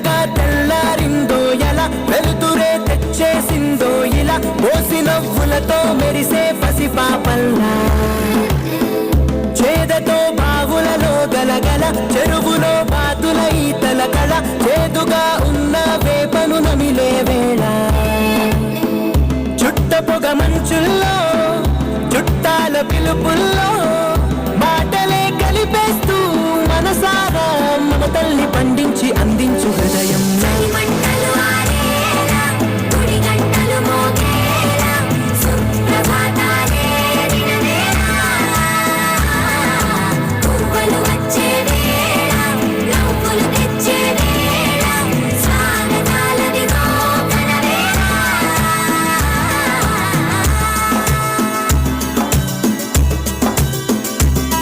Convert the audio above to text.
మెల్లగా తెల్లారిందో ఎలా వెలుతురే తెచ్చేసిందో ఇలా పోసి నవ్వులతో మెరిసే పసిపాపల్లా చేదతో బావులలో గలగల చెరువులో బాతుల ఈతల కళ చేదుగా ఉన్న వేపను నమిలే వేళ చుట్ట పొగ మంచుల్లో చుట్టాల పిలుపుల్లో